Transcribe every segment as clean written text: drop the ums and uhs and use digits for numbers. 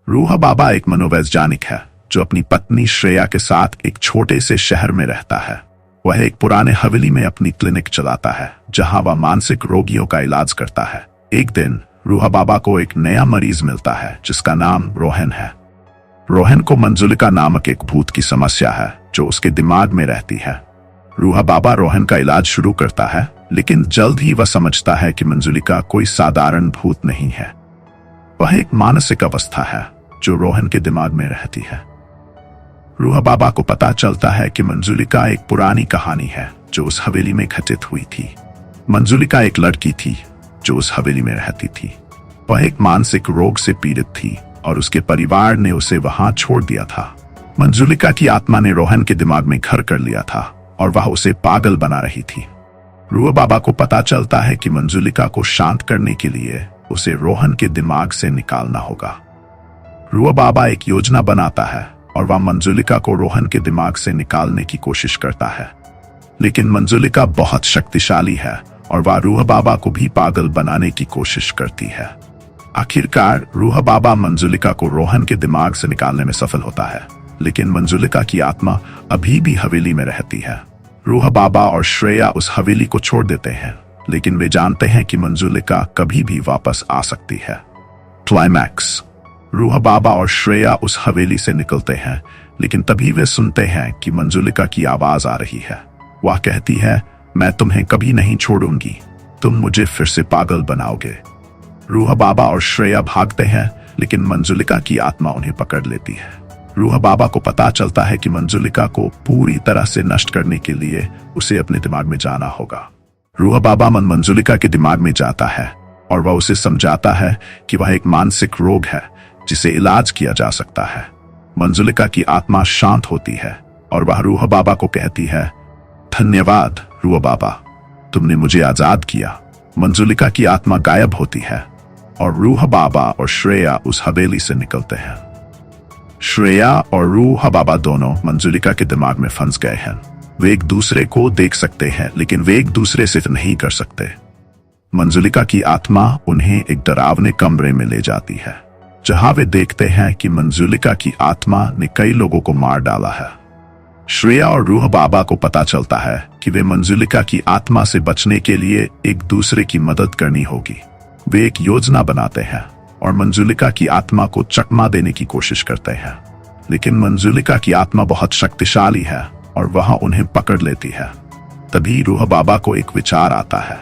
रूहा बाबा एक मनोवैज्ञानिक है जो अपनी पत्नी श्रेया के साथ एक छोटे से शहर में रहता है। वह एक पुराने हवेली में अपनी क्लिनिक चलाता है जहां वह मानसिक रोगियों का इलाज करता है। एक दिन रूहा बाबा को एक नया मरीज मिलता है जिसका नाम रोहन है। रोहन को मंजुलिका नामक एक भूत की समस्या है जो उसके दिमाग में रहती है। रूहा बाबा रोहन का इलाज शुरू करता है, लेकिन जल्द ही वह समझता है कि मंजुलिका कोई साधारण भूत नहीं है। वह एक मानसिक अवस्था है जो रोहन के दिमाग में रहती है। रूहा बाबा को पता चलता है कि मंजुलिका एक पुरानी कहानी है जो उस हवेली में घटित हुई थी। मंजुलिका एक लड़की थी जो उस हवेली में रहती थी। वह एक मानसिक रोग से पीड़ित थी और उसके परिवार ने उसे वहां छोड़ दिया था। मंजुलिका की आत्मा ने रोहन के दिमाग में घर कर लिया था और वह उसे पागल बना रही थी। रूहा बाबा को पता चलता है कि मंजुलिका को शांत करने के लिए उसे रोहन के दिमाग से निकालना होगा। रूहा बाबा एक योजना बनाता है और वह मंजुलिका को रोहन के दिमाग से निकालने की कोशिश करता है, लेकिन मंजुलिका बहुत शक्तिशाली है और वह रूहा बाबा को भी पागल बनाने की कोशिश करती है। आखिरकार रूहा बाबा मंजुलिका को रोहन के दिमाग से निकालने में सफल होता है, लेकिन मंजुलिका की आत्मा अभी भी हवेली में रहती है। रूहा बाबा और श्रेया उस हवेली को छोड़ देते हैं, लेकिन वे जानते हैं कि मंजुलिका कभी भी वापस आ सकती है। क्लाइमैक्स। रूहा बाबा और श्रेया उस हवेली से निकलते हैं, लेकिन तभी वे सुनते हैं कि मंजुलिका की आवाज आ रही है। वह कहती है, मैं तुम्हें कभी नहीं छोड़ूंगी, तुम मुझे फिर से पागल बनाओगे। रूहा बाबा और श्रेया भागते हैं, लेकिन मंजुलिका की आत्मा उन्हें पकड़ लेती है। रूहा बाबा को पता चलता है कि मंजुलिका को पूरी तरह से नष्ट करने के लिए उसे अपने दिमाग में जाना होगा। रूहा बाबा मंजुलिका के दिमाग में जाता है और वह उसे समझाता है कि वह एक मानसिक रोग है जिसे इलाज किया जा सकता है। मंजुलिका की आत्मा शांत होती है और वह रूहा बाबा को कहती है, धन्यवाद रूहा बाबा, तुमने मुझे आजाद किया। मंजुलिका की आत्मा गायब होती है और रूहा बाबा और श्रेया उस हवेली से निकलते हैं। श्रेया और रूहा बाबा दोनों मंजुलिका के दिमाग में फंस गए हैं। वे एक दूसरे को देख सकते हैं, लेकिन वे एक दूसरे से नहीं कर सकते। मंजुलिका की आत्मा उन्हें एक डरावने कमरे में ले जाती है, जहां वे देखते हैं कि मंजुलिका की आत्मा ने कई लोगों को मार डाला है। श्रेया और रूहा बाबा को पता चलता है कि वे मंजुलिका की आत्मा से बचने के लिए एक दूसरे की मदद करनी होगी। वे एक योजना बनाते हैं और मंजुलिका की आत्मा को चकमा देने की कोशिश करते हैं, लेकिन मंजुलिका की आत्मा बहुत शक्तिशाली है और वह उन्हें पकड़ लेती है। तभी रूहा बाबा को एक विचार आता है।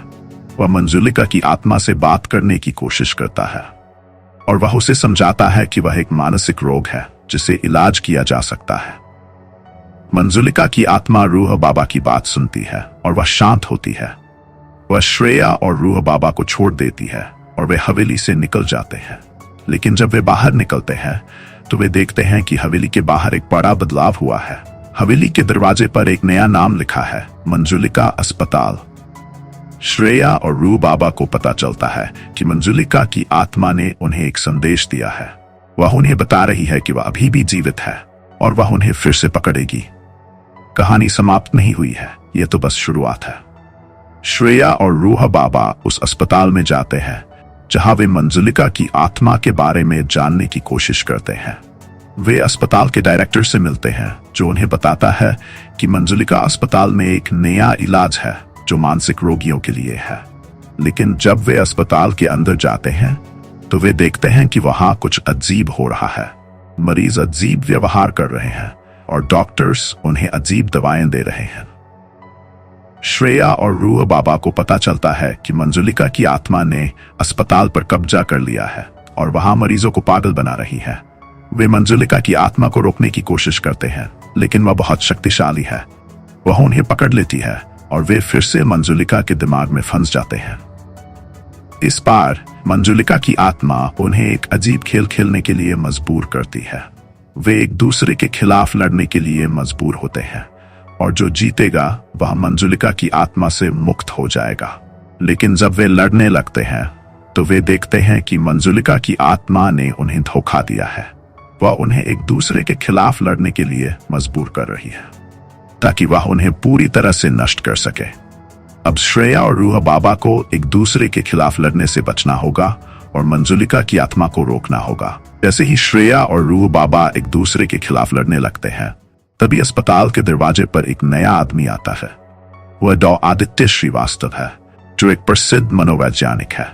वह मंजुलिका की आत्मा से बात करने की कोशिश करता है और वह उसे समझाता है कि वह एक मानसिक रोग है जिसे इलाज किया जा सकता है। मंजुलिका की आत्मा रूहा बाबा की बात सुनती है और वह शांत होती है। वह श्रेया और रूहा बाबा को छोड़ देती है और वे हवेली से निकल जाते हैं। लेकिन जब वे बाहर निकलते हैं तो वे देखते हैं कि हवेली के बाहर एक बड़ा बदलाव हुआ है। हवेली के दरवाजे पर एक नया नाम लिखा है, मंजुलिका अस्पताल। श्रेया और रूहा बाबा को पता चलता है कि मंजुलिका की आत्मा ने उन्हें एक संदेश दिया है। वह उन्हें बता रही है कि वह अभी भी जीवित है और वह उन्हें फिर से पकड़ेगी। कहानी समाप्त नहीं हुई है, यह तो बस शुरुआत है। श्रेया और रूहा बाबा उस अस्पताल में जाते हैं जहां वे मंजुलिका की आत्मा के बारे में जानने की कोशिश करते हैं। वे अस्पताल के डायरेक्टर से मिलते हैं जो उन्हें बताता है कि मंजुलिका अस्पताल में एक नया इलाज है जो मानसिक रोगियों के लिए है। लेकिन जब वे अस्पताल के अंदर जाते हैं तो वे देखते हैं कि वहां कुछ अजीब हो रहा है। मरीज अजीब व्यवहार कर रहे हैं और डॉक्टर्स उन्हें अजीब दवाएं दे रहे हैं। श्रेया और रूहा बाबा को पता चलता है कि मंजुलिका की आत्मा ने अस्पताल पर कब्जा कर लिया है और वहां मरीजों को पागल बना रही है। वे मंजुलिका की आत्मा को रोकने की कोशिश करते हैं, लेकिन वह बहुत शक्तिशाली है। वह उन्हें पकड़ लेती है और वे फिर से मंजुलिका के दिमाग में फंस जाते हैं। इस बार मंजुलिका की आत्मा उन्हें एक अजीब खेल खेलने के लिए मजबूर करती है। वे एक दूसरे के खिलाफ लड़ने के लिए मजबूर होते हैं और जो जीतेगा वह मंजुलिका की आत्मा से मुक्त हो जाएगा। लेकिन जब वे लड़ने लगते हैं तो वे देखते हैं कि मंजुलिका की आत्मा ने उन्हें धोखा दिया है। वह उन्हें एक दूसरे के खिलाफ लड़ने के लिए मजबूर कर रही है ताकि वह उन्हें पूरी तरह से नष्ट कर सके। अब श्रेया और रूहा बाबा को एक दूसरे के खिलाफ लड़ने से बचना होगा और मंजुलिका की आत्मा को रोकना होगा। जैसे ही श्रेया और रूह बाबा एक दूसरे के खिलाफ लड़ने लगते हैं, तभी अस्पताल के दरवाजे पर एक नया आदमी आता है। वह डॉ आदित्य श्रीवास्तव है, जो एक प्रसिद्ध मनोवैज्ञानिक है।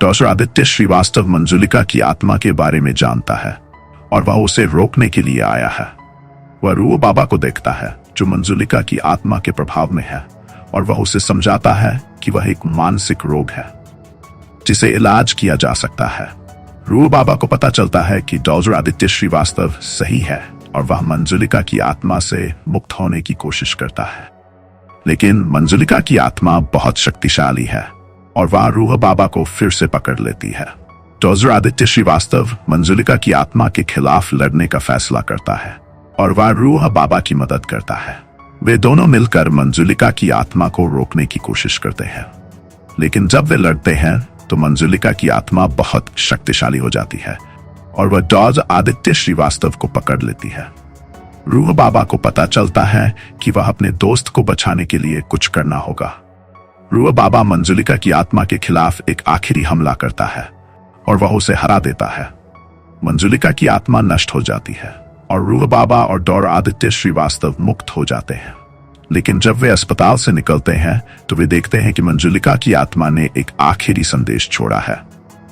डॉक्टर आदित्य श्रीवास्तव मंजुलिका की आत्मा के बारे में जानता है और वह उसे रोकने के लिए आया है। वह रूह बाबा को देखता है, जो मंजुलिका की आत्मा के प्रभाव में है, और वह उसे समझाता है कि वह एक मानसिक रोग है जिसे इलाज किया जा सकता है। रूह बाबा को पता चलता है कि डॉक्टर आदित्य श्रीवास्तव सही है और वह मंजुलिका की आत्मा से मुक्त होने की कोशिश करता है। लेकिन मंजुलिका की आत्मा बहुत शक्तिशाली है और वह रूह बाबा को फिर से पकड़ लेती है। डॉक्टर आदित्य श्रीवास्तव मंजुलिका की आत्मा के खिलाफ लड़ने का फैसला करता है और वह रूह बाबा की मदद करता है। वे दोनों मिलकर मंजुलिका की आत्मा को रोकने की कोशिश करते हैं, लेकिन जब वे लड़ते हैं तो मंजुलिका की आत्मा बहुत शक्तिशाली हो जाती है और वह डॉक्टर आदित्य श्रीवास्तव को पकड़ लेती है। रूह बाबा को पता चलता है कि वह अपने दोस्त को बचाने के लिए कुछ करना होगा। रूह बाबा मंजुलिका की आत्मा के खिलाफ एक आखिरी हमला करता है और वह उसे हरा देता है। मंजुलिका की आत्मा नष्ट हो जाती है और रूह बाबा और डॉक्टर आदित्य श्रीवास्तव मुक्त हो जाते हैं। लेकिन जब वे अस्पताल से निकलते हैं तो वे देखते हैं कि मंजुलिका की आत्मा ने एक आखिरी संदेश छोड़ा है।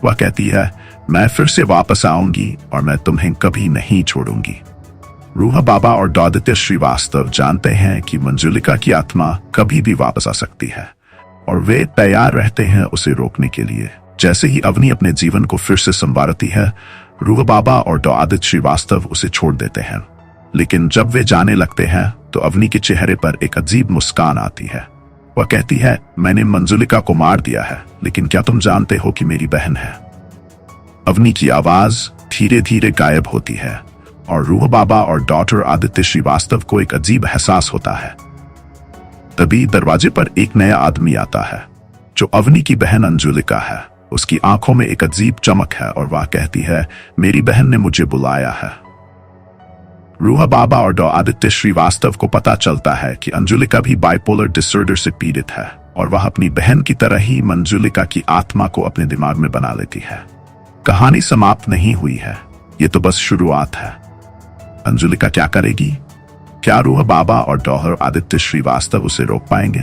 वह कहती है, मैं फिर से वापस आऊंगी और मैं तुम्हें कभी नहीं छोड़ूंगी। रूह बाबा और डॉक्टर आदित्य श्रीवास्तव जानते हैं कि मंजुलिका की आत्मा कभी भी वापस आ सकती है और वे तैयार रहते हैं उसे रोकने के लिए। जैसे ही अवनी अपने जीवन को फिर से संवारती है, रूह बाबा और डॉक्टर आदित्य श्रीवास्तव उसे छोड़ देते हैं। लेकिन जब वे जाने लगते हैं तो अवनी के चेहरे पर एक अजीब मुस्कान आती है। वह कहती है, मैंने मंजुलिका को मार दिया है, लेकिन क्या तुम जानते हो कि मेरी बहन है? अवनी की आवाज धीरे धीरे गायब होती है और रूह बाबा और डॉक्टर आदित्य श्रीवास्तव को एक अजीब एहसास होता है। तभी दरवाजे पर एक नया आदमी आता है, जो अवनी की बहन अंजुलिका है। उसकी आंखों में एक अजीब चमक है और वह कहती है, मेरी बहन ने मुझे बुलाया है। रूह बाबा और डॉक्टर आदित्य श्रीवास्तव को पता चलता है कि अंजुलिका भी बाइपोलर डिसऑर्डर से पीड़ित है और वह अपनी बहन की तरह ही मंजुलिका की आत्मा को अपने दिमाग में बना लेती है। कहानी समाप्त नहीं हुई है, ये तो बस शुरुआत है। अंजुलिका क्या करेगी? क्या रूह बाबा और डॉक्टर आदित्य श्रीवास्तव उसे रोक पाएंगे?